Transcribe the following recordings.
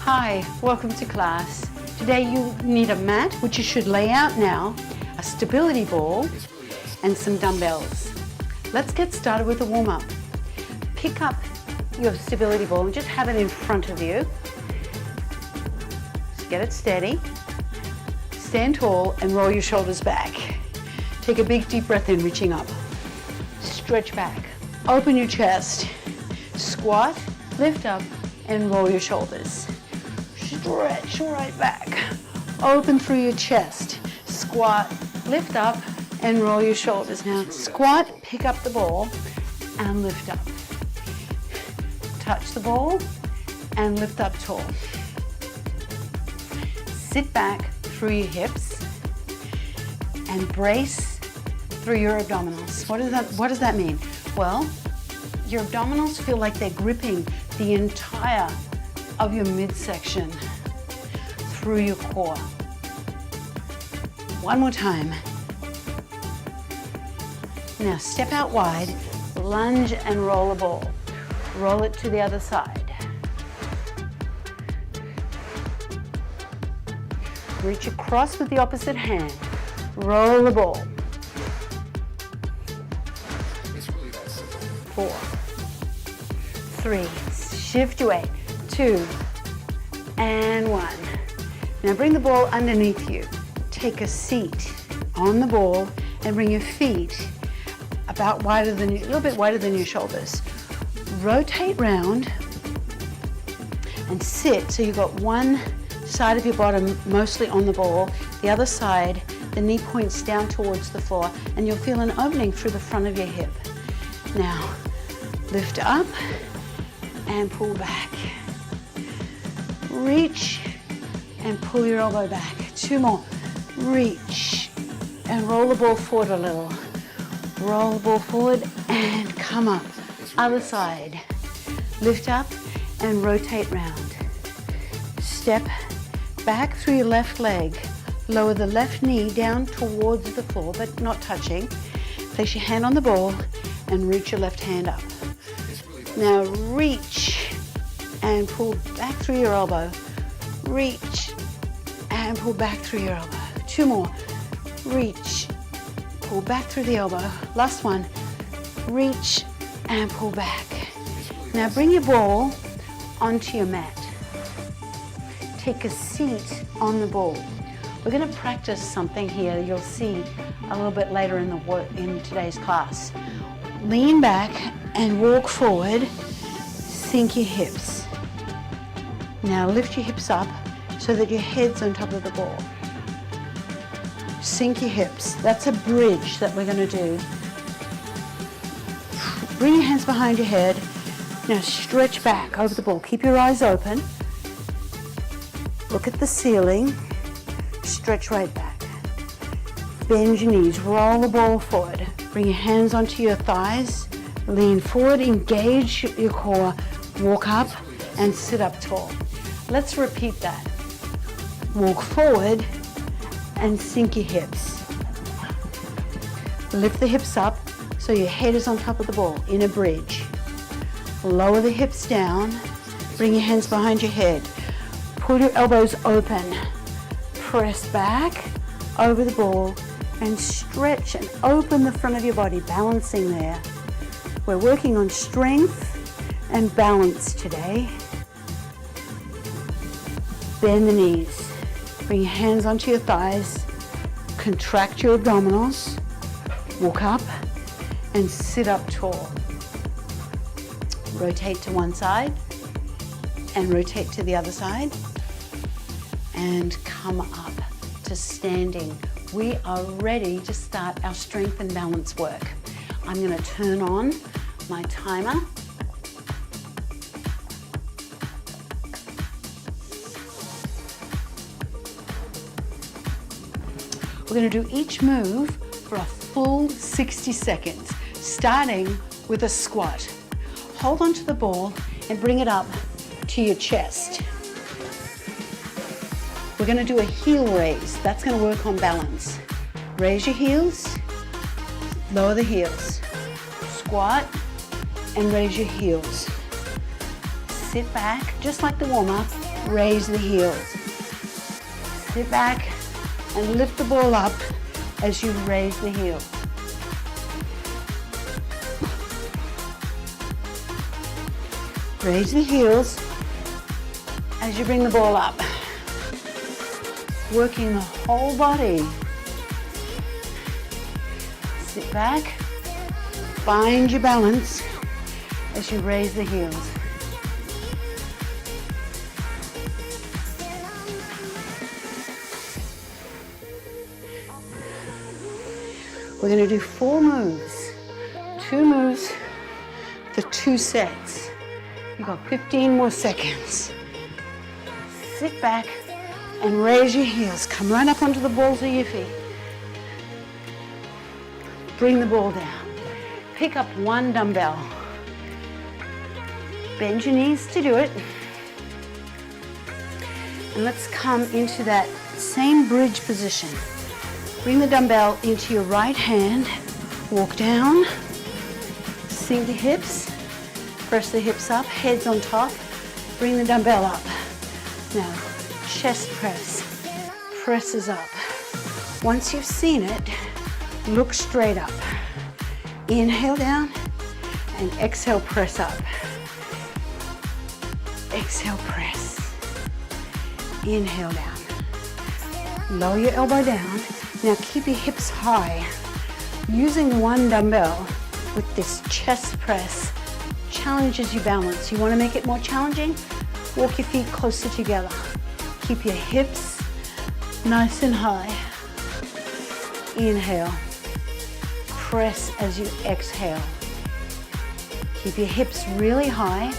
Hi, welcome to class. Today you need a mat, which you should lay out now, a stability ball, and some dumbbells. Let's get started with a warm-up. Pick up your stability ball and just have it in front of you. Just get it steady. Stand tall and roll your shoulders back. Take a big deep breath in, reaching up. Stretch back. Open your chest. Squat, lift up, and roll your shoulders. Stretch right back. Open through your chest. Squat, lift up, and roll your shoulders. Now squat, pick up the ball, and lift up. Touch the ball, and lift up tall. Sit back through your hips, and brace through your abdominals. What does that mean? Well, your abdominals feel like they're gripping the entire of your midsection through your core. One more time. Now step out wide, lunge and roll a ball. Roll it to the other side. Reach across with the opposite hand. Roll the ball. 4, 3, shift your weight. 2, and 1. Now bring the ball underneath you. Take a seat on the ball and bring your feet about a little bit wider than your shoulders. Rotate round and sit so you've got one side of your bottom mostly on the ball, the other side, the knee points down towards the floor, and you'll feel an opening through the front of your hip. Now, lift up and pull back. Reach and pull your elbow back. 2 more. Reach and roll the ball forward a little. Roll the ball forward and come up. Other side. Lift up and rotate round. Step back through your left leg. Lower the left knee down towards the floor, but not touching. Place your hand on the ball and reach your left hand up. Now reach and pull back through your elbow. Reach and pull back through your elbow. 2 more. Reach, pull back through the elbow. Last one. Reach and pull back. Now bring your ball onto your mat. Take a seat on the ball. We're going to practice something here you'll see a little bit later in today's class. Lean back and walk forward. Sink your hips. Now lift your hips up so that your head's on top of the ball. Sink your hips. That's a bridge that we're going to do. Bring your hands behind your head. Now stretch back over the ball. Keep your eyes open. Look at the ceiling. Stretch right back. Bend your knees. Roll the ball forward. Bring your hands onto your thighs. Lean forward. Engage your core. Walk up and sit up tall. Let's repeat that. Walk forward and sink your hips. Lift the hips up so your head is on top of the ball in a bridge. Lower the hips down. Bring your hands behind your head. Pull your elbows open. Press back over the ball and stretch and open the front of your body, balancing there. We're working on strength and balance today. Bend the knees. Bring your hands onto your thighs. Contract your abdominals. Walk up and sit up tall. Rotate to one side and rotate to the other side. And come up to standing. We are ready to start our strength and balance work. I'm going to turn on my timer. We're going to do each move for a full 60 seconds, starting with a squat. Hold onto the ball and bring it up to your chest. We're going to do a heel raise. That's going to work on balance. Raise your heels, lower the heels. Squat and raise your heels. Sit back, just like the warm-up, raise the heels. Sit back and lift the ball up as you raise the heels. Raise the heels as you bring the ball up. Working the whole body. Sit back, find your balance as you raise the heels. We're going to do 4 moves. 2 moves for 2 sets. You've got 15 more seconds. Sit back and raise your heels. Come right up onto the balls of your feet. Bring the ball down. Pick up 1 dumbbell. Bend your knees to do it. And let's come into that same bridge position. Bring the dumbbell into your right hand. Walk down. Sink the hips. Press the hips up. Head's on top. Bring the dumbbell up. Now, chest press. Presses up. Once you've seen it, look straight up. Inhale down and exhale, press up. Exhale, press. Inhale down. Lower your elbow down. Now keep your hips high. Using 1 dumbbell with this chest press challenges your balance. You want to make it more challenging? Walk your feet closer together. Keep your hips nice and high. Inhale. Press as you exhale. Keep your hips really high.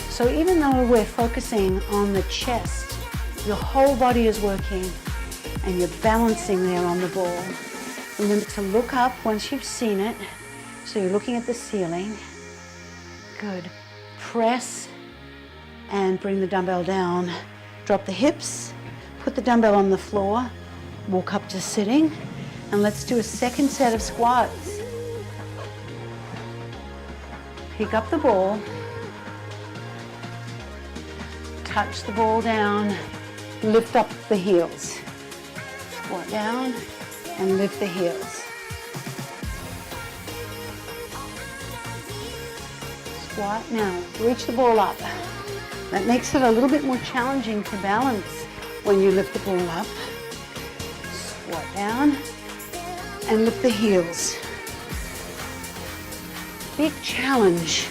So even though we're focusing on the chest, your whole body is working and you're balancing there on the ball. Remember to look up once you've seen it. So you're looking at the ceiling. Good. Press and bring the dumbbell down. Drop the hips, put the dumbbell on the floor, walk up to sitting, and let's do a second set of squats. Pick up the ball, touch the ball down, lift up the heels. Squat down and lift the heels. Squat now, reach the ball up. That makes it a little bit more challenging to balance when you lift the ball up. Squat down and lift the heels. Big challenge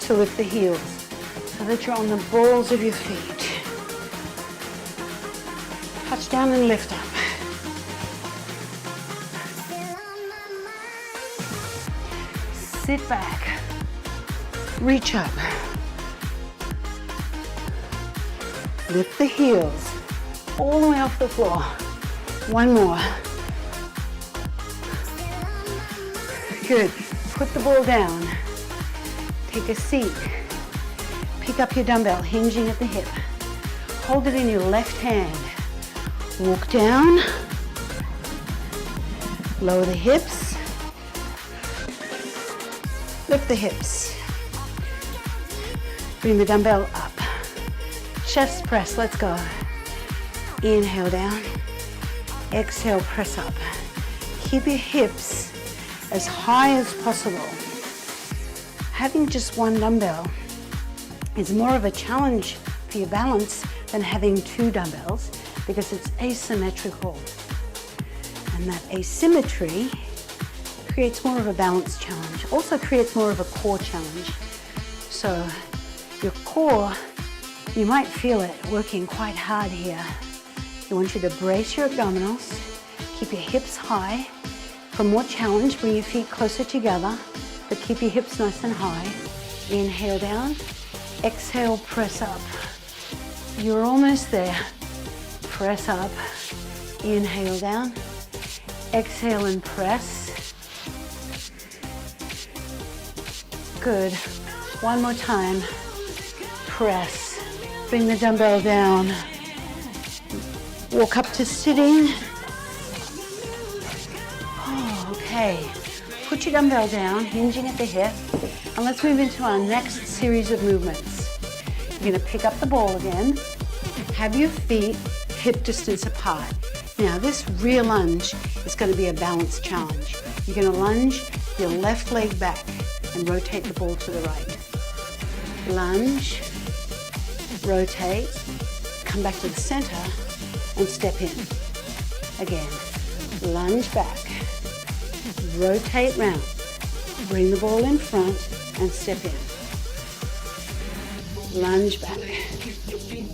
to lift the heels so that you're on the balls of your feet. Touch down and lift up. Sit back, reach up. Lift the heels all the way off the floor. 1 more. Good. Put the ball down. Take a seat. Pick up your dumbbell, hinging at the hip. Hold it in your left hand. Walk down. Lower the hips. Lift the hips. Bring the dumbbell up. Chest press, let's go. Inhale down. Exhale, press up. Keep your hips as high as possible. Having just 1 dumbbell is more of a challenge for your balance than having 2 dumbbells because it's asymmetrical. And that asymmetry creates more of a balance challenge. Also creates more of a core challenge. So your core, you might feel it working quite hard here. I want you to brace your abdominals, keep your hips high. For more challenge, bring your feet closer together, but keep your hips nice and high. Inhale down, exhale, press up. You're almost there. Press up, inhale down, exhale and press. Good. 1 more time. Press. Bring the dumbbell down. Walk up to sitting. Oh, okay. Put your dumbbell down, hinging at the hip, and let's move into our next series of movements. You're going to pick up the ball again. Have your feet hip distance apart. Now this rear lunge is going to be a balance challenge. You're going to lunge your left leg back and rotate the ball to the right. Lunge, rotate, come back to the center and step in. Again, lunge back, rotate round, bring the ball in front and step in. Lunge back,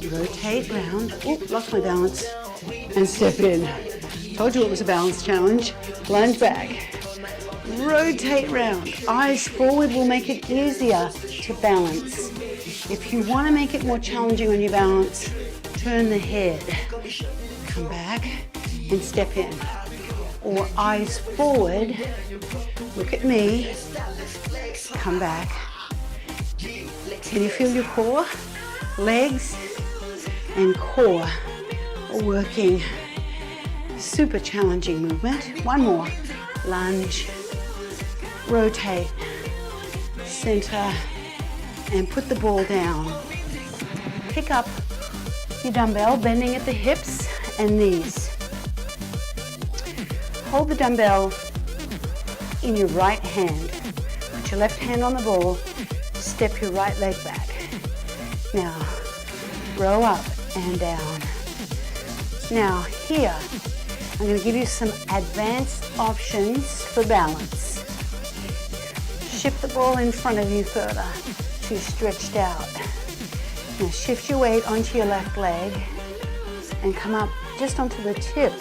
rotate round, oop, lost my balance, and step in. Told you it was a balance challenge. Lunge back, rotate round. Eyes forward will make it easier to balance. If you want to make it more challenging on your balance, turn the head, come back and step in. Or eyes forward, look at me, come back. Can you feel your core? Legs and core are working. Super challenging movement. One more. Lunge, rotate, center, and put the ball down. Pick up your dumbbell, bending at the hips and knees. Hold the dumbbell in your right hand. Put your left hand on the ball. Step your right leg back. Now, row up and down. Now here, I'm going to give you some advanced options for balance. Shift the ball in front of you further to stretched out. Now shift your weight onto your left leg and come up just onto the tip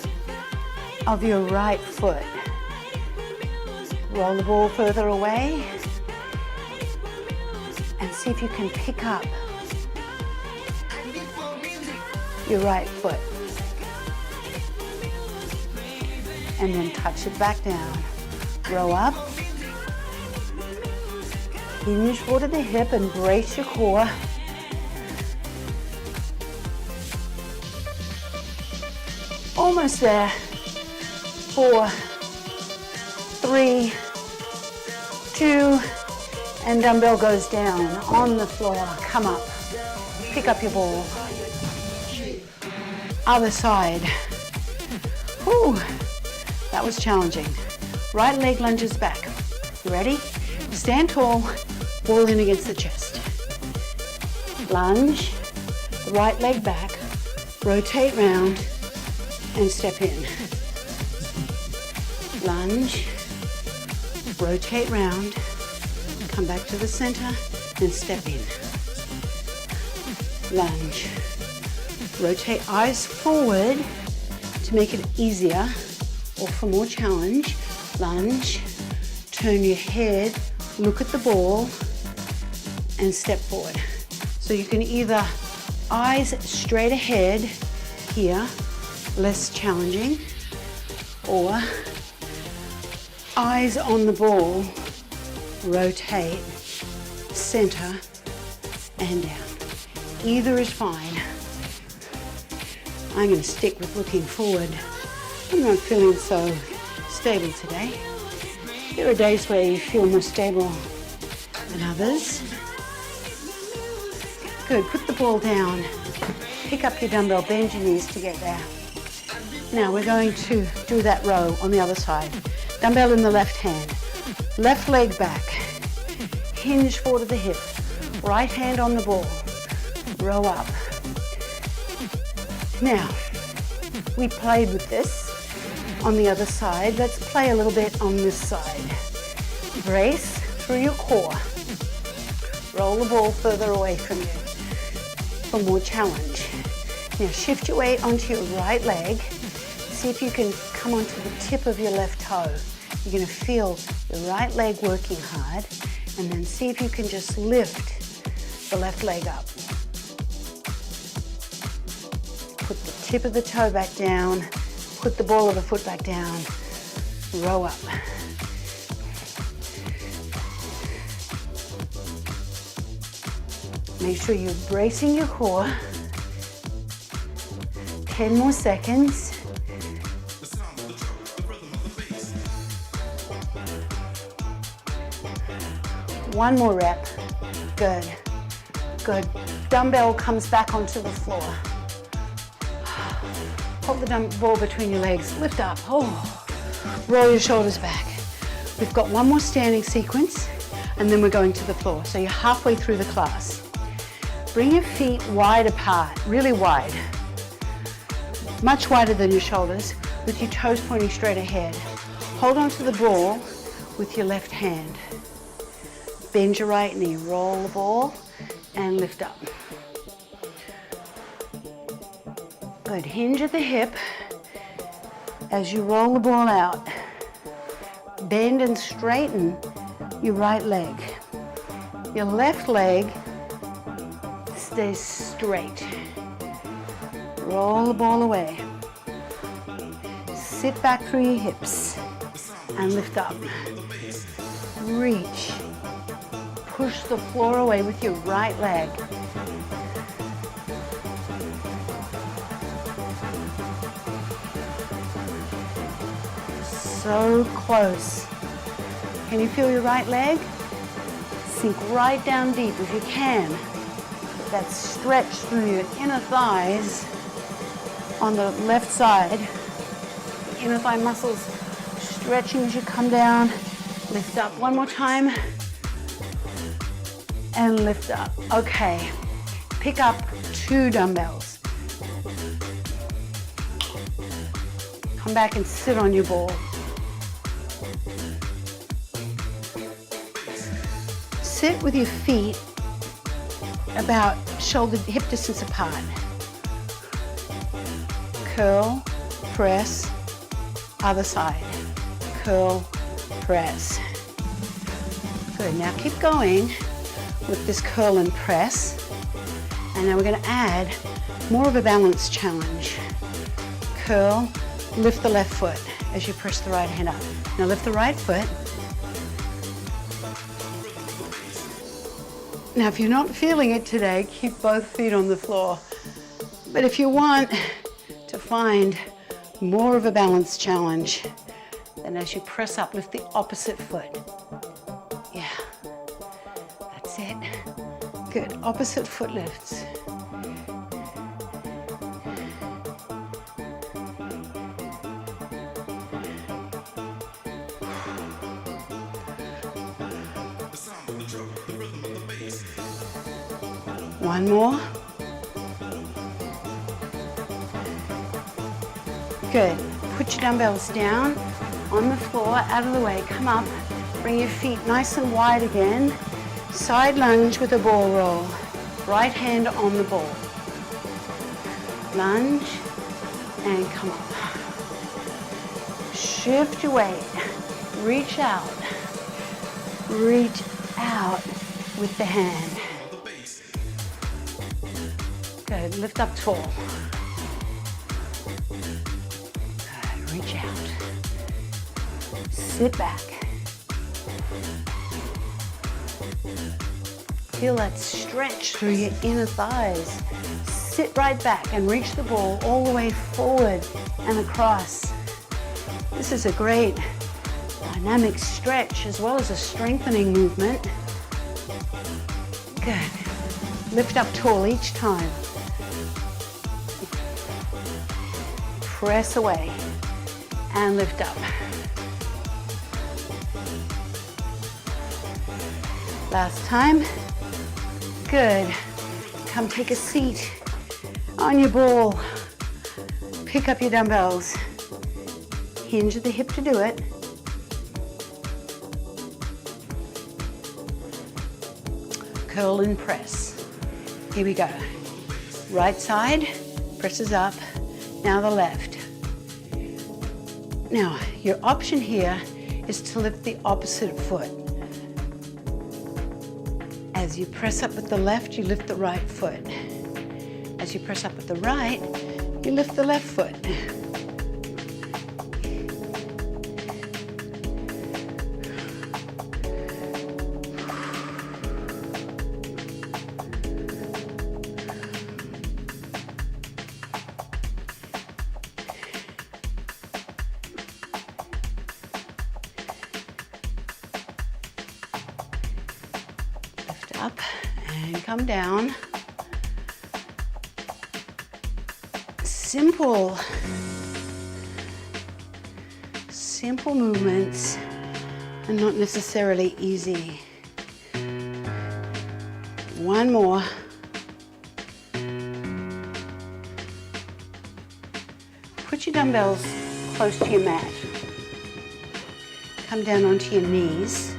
of your right foot. Roll the ball further away and see if you can pick up your right foot. And then touch it back down. Row up. Hinge forward to the hip and brace your core. Almost there. 4, 3, 2, and dumbbell goes down on the floor. Come up. Pick up your ball. Other side. Whew. That was challenging. Right leg lunges back. You ready? Stand tall, ball in against the chest. Lunge, right leg back, rotate round, and step in. Lunge, rotate round, come back to the center, and step in. Lunge, rotate eyes forward to make it easier, or for more challenge. Lunge, turn your head, look at the ball, and step forward. So you can either eyes straight ahead here, less challenging, or eyes on the ball, rotate, center, and down. Either is fine. I'm going to stick with looking forward. I'm not feeling so stable today. There are days where you feel more stable than others. Good, put the ball down. Pick up your dumbbell, bend your knees to get there. Now we're going to do that row on the other side. Dumbbell in the left hand. Left leg back. Hinge forward to the hip. Right hand on the ball. Row up. Now, we played with this on the other side. Let's play a little bit on this side. Brace through your core. Roll the ball further away from you for more challenge. Now shift your weight onto your right leg. See if you can come onto the tip of your left toe. You're going to feel the right leg working hard, and then see if you can just lift the left leg up. Put the tip of the toe back down. Put the ball of the foot back down. Row up. Make sure you're bracing your core. 10 more seconds. One more rep. Good. Good. Dumbbell comes back onto the floor. Hold the ball between your legs, lift up, oh, roll your shoulders back. We've got one more standing sequence, and then we're going to the floor. So you're halfway through the class. Bring your feet wide apart, really wide. Much wider than your shoulders, with your toes pointing straight ahead. Hold onto the ball with your left hand. Bend your right knee, roll the ball, and lift up. Good, hinge at the hip as you roll the ball out. Bend and straighten your right leg. Your left leg stays straight. Roll the ball away. Sit back through your hips and lift up. Reach. Push the floor away with your right leg. So close. Can you feel your right leg? Sink right down deep if you can. That stretch through your inner thighs on the left side. Inner thigh muscles stretching as you come down. Lift up one more time. And lift up. Okay. Pick up 2 dumbbells. Come back and sit on your ball. Sit with your feet about shoulder, hip distance apart. Curl, press, other side. Curl, press. Good, now keep going with this curl and press. And now we're going to add more of a balance challenge. Curl, lift the left foot as you press the right hand up. Now lift the right foot. Now if you're not feeling it today, keep both feet on the floor. But if you want to find more of a balance challenge, then as you press up, lift the opposite foot. Yeah, that's it. Good, opposite foot lifts. One more. Good. Put your dumbbells down on the floor, out of the way. Come up. Bring your feet nice and wide again. Side lunge with a ball roll. Right hand on the ball. Lunge and come up. Shift your weight. Reach out. Reach out with the hand. Good, lift up tall. Good, reach out. Sit back. Feel that stretch through your inner thighs. Sit right back and reach the ball all the way forward and across. This is a great dynamic stretch as well as a strengthening movement. Good. Lift up tall each time. Press away and lift up. Last time. Good. Come take a seat on your ball. Pick up your dumbbells. Hinge at the hip to do it. Curl and press. Here we go. Right side, presses up. Now the left. Now, your option here is to lift the opposite foot. As you press up with the left, you lift the right foot. As you press up with the right, you lift the left foot. Up and come down. simple movements and not necessarily easy. One more. Put your dumbbells close to your mat. Come down onto your knees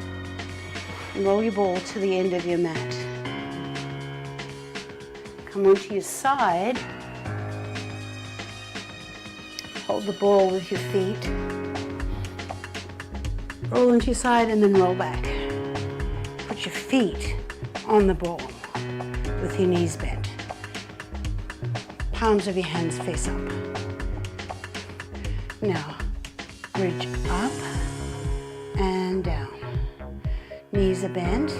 and roll your ball to the end of your mat. Come onto your side. Hold the ball with your feet. Roll onto your side and then roll back. Put your feet on the ball with your knees bent. Palms of your hands face up. Now, bridge up and down. Knees are bent.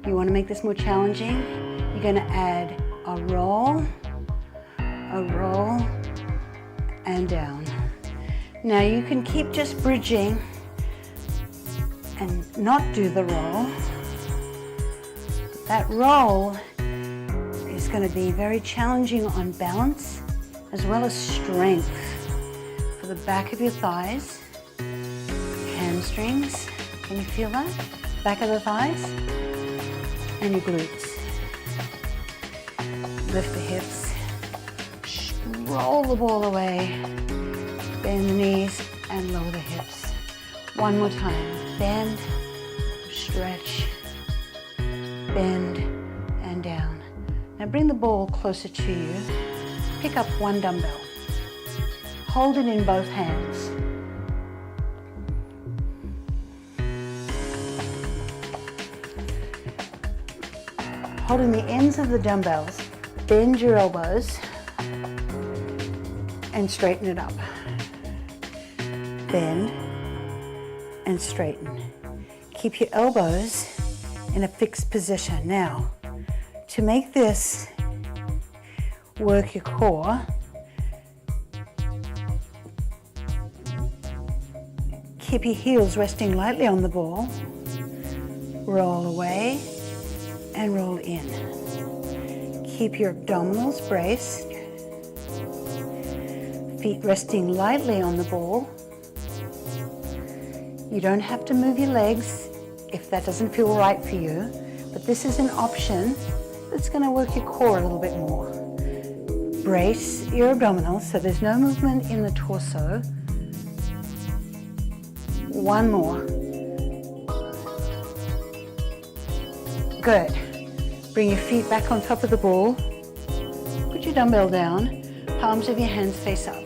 You want to make this more challenging? You're going to add a roll, and down. Now you can keep just bridging and not do the roll. That roll is going to be very challenging on balance as well as strength for the back of your thighs, hamstrings. Can you feel that? Back of the thighs and your glutes. Lift the hips, roll the ball away. Bend the knees and lower the hips. One more time. Bend, stretch, bend, and down. Now bring the ball closer to you. Pick up one dumbbell. Hold it in both hands. Holding the ends of the dumbbells, bend your elbows and straighten it up. Bend and straighten. Keep your elbows in a fixed position. Now, to make this work your core, keep your heels resting lightly on the ball. Roll away and roll in. Keep your abdominals braced. Feet resting lightly on the ball. You don't have to move your legs if that doesn't feel right for you, but this is an option that's going to work your core a little bit more. Brace your abdominals so there's no movement in the torso. One more. Good. Bring your feet back on top of the ball. Put your dumbbell down. Palms of your hands face up.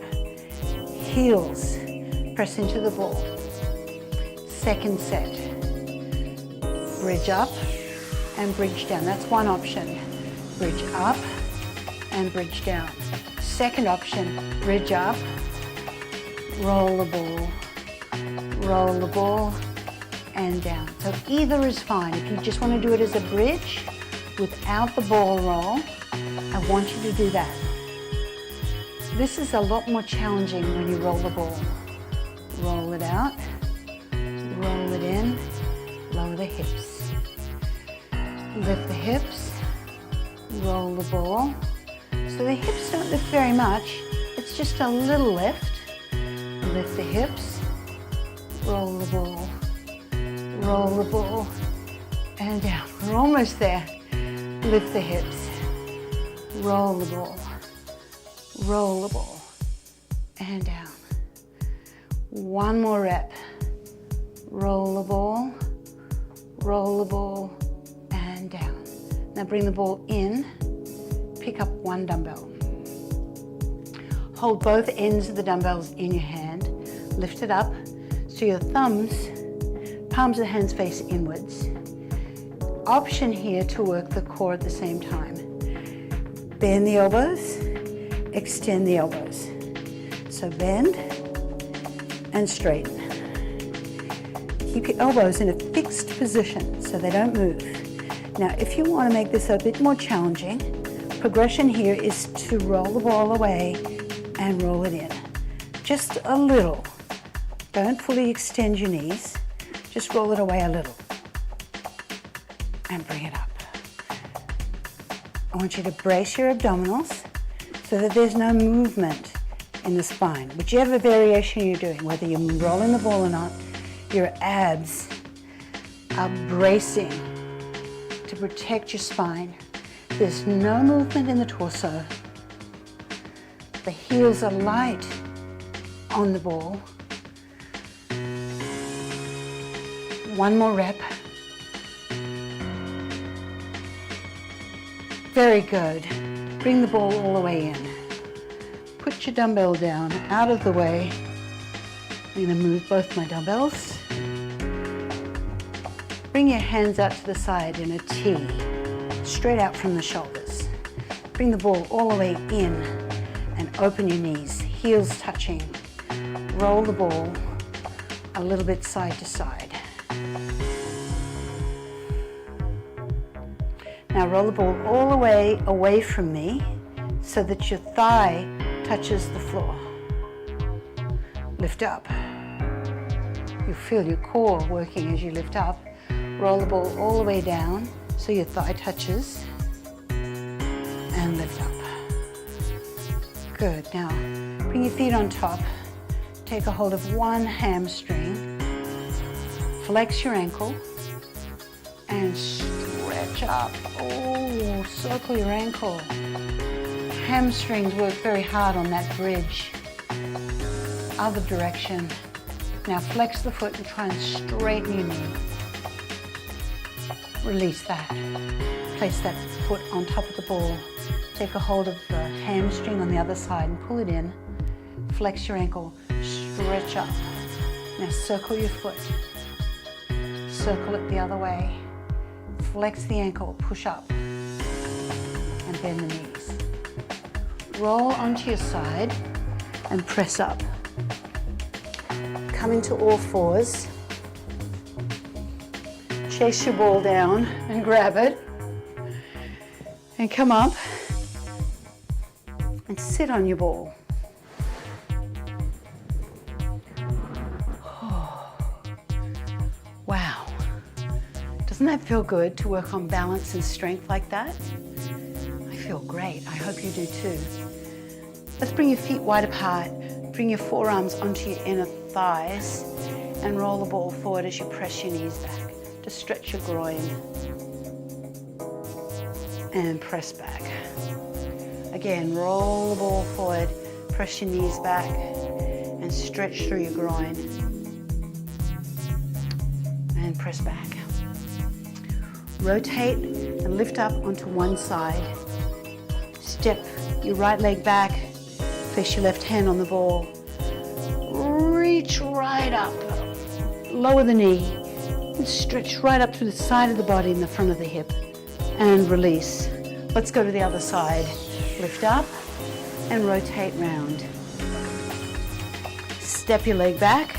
Heels press into the ball. Second set. Bridge up and bridge down. That's one option. Bridge up and bridge down. Second option, bridge up, roll the ball, and down. So either is fine. If you just want to do it as a bridge without the ball roll, I want you to do that. This is a lot more challenging when you roll the ball. Roll it out, roll it in, lower the hips. Lift the hips, roll the ball. So the hips don't lift very much, it's just a little lift. Lift the hips, roll the ball, and down. We're almost there. Lift the hips, roll the ball, and down. One more rep. Roll the ball, and down. Now bring the ball in, pick up one dumbbell. Hold both ends of the dumbbells in your hand, lift it up so your thumbs, palms of the hands face inwards. Option here to work the core at the same time. Bend the elbows, extend the elbows. So bend and straighten. Keep your elbows in a fixed position so they don't move. Now, if you want to make this a bit more challenging, progression here is to roll the ball away and roll it in. Just a little. Don't fully extend your knees. Just roll it away a little. And bring it up. I want you to brace your abdominals so that there's no movement in the spine. Whichever variation you're doing, whether you're rolling the ball or not, your abs are bracing to protect your spine. There's no movement in the torso. The heels are light on the ball. One more rep. Very good. Bring the ball all the way in. Put your dumbbell down, out of the way. I'm going to move both my dumbbells. Bring your hands out to the side in a T, straight out from the shoulders. Bring the ball all the way in and open your knees, heels touching. Roll the ball a little bit side to side. Now roll the ball all the way away from me so that your thigh touches the floor. Lift up. You'll feel your core working as you lift up. Roll the ball all the way down so your thigh touches and lift up. Good. Now bring your feet on top. Take a hold of one hamstring. Flex your ankle and stretch up. Oh, circle your ankle. Hamstrings work very hard on that bridge. Other direction. Now flex the foot and try and straighten your knee. Release that. Place that foot on top of the ball. Take a hold of the hamstring on the other side and pull it in. Flex your ankle. Stretch up. Now circle your foot. Circle it the other way. Flex the ankle, push up, and bend the knees. Roll onto your side and press up. Come into all fours. Chase your ball down and grab it. And come up and sit on your ball. Wow. Doesn't that feel good to work on balance and strength like that? I feel great. I hope you do too. Let's bring your feet wide apart. Bring your forearms onto your inner thighs and roll the ball forward as you press your knees back to stretch your groin. And press back. Again, roll the ball forward, press your knees back and stretch through your groin. And press back. Rotate and lift up onto one side. Step your right leg back, place your left hand on the ball. Reach right up, lower the knee, and stretch right up through the side of the body and the front of the hip. And release. Let's go to the other side. Lift up and rotate round. Step your leg back,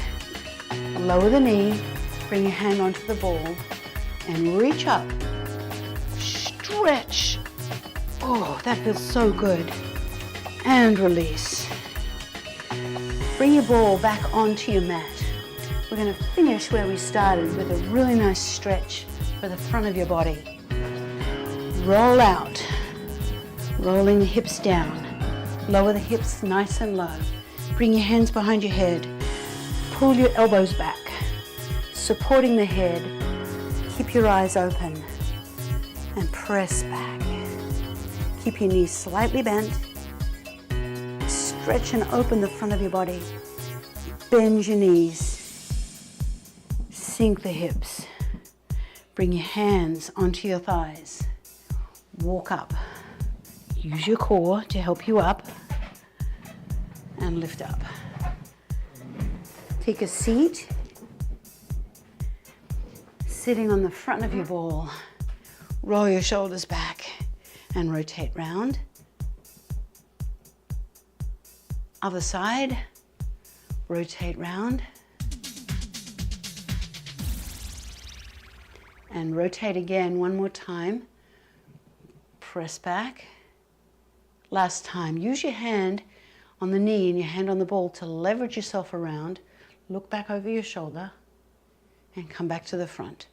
lower the knee, bring your hand onto the ball, and reach up. Stretch. Oh, that feels so good. And release. Bring your ball back onto your mat. We're going to finish where we started with a really nice stretch for the front of your body. Roll out, rolling the hips down. Lower the hips nice and low. Bring your hands behind your head. Pull your elbows back, supporting the head. Keep your eyes open and press back. Keep your knees slightly bent. Stretch and open the front of your body. Bend your knees. Sink the hips. Bring your hands onto your thighs. Walk up. Use your core to help you up. And lift up. Take a seat. Sitting on the front of your ball. Roll your shoulders back and rotate round. Other side. Rotate round. And rotate again one more time. Press back. Last time. Use your hand on the knee and your hand on the ball to leverage yourself around. Look back over your shoulder and come back to the front.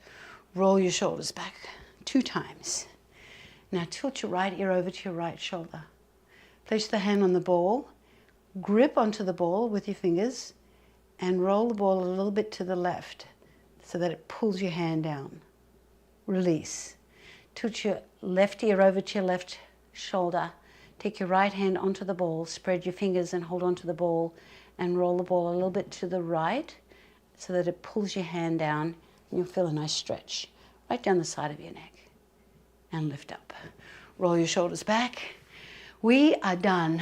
Roll your shoulders back 2 times. Now tilt your right ear over to your right shoulder. Place the hand on the ball, grip onto the ball with your fingers, and roll the ball a little bit to the left so that it pulls your hand down. Release. Tilt your left ear over to your left shoulder. Take your right hand onto the ball, spread your fingers and hold onto the ball, and roll the ball a little bit to the right so that it pulls your hand down, and you'll feel a nice stretch right down the side of your neck. And lift up. Roll your shoulders back. We are done.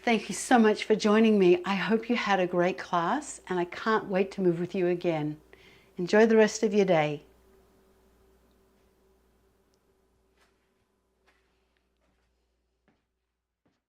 Thank you so much for joining me. I hope you had a great class, and I can't wait to move with you again. Enjoy the rest of your day.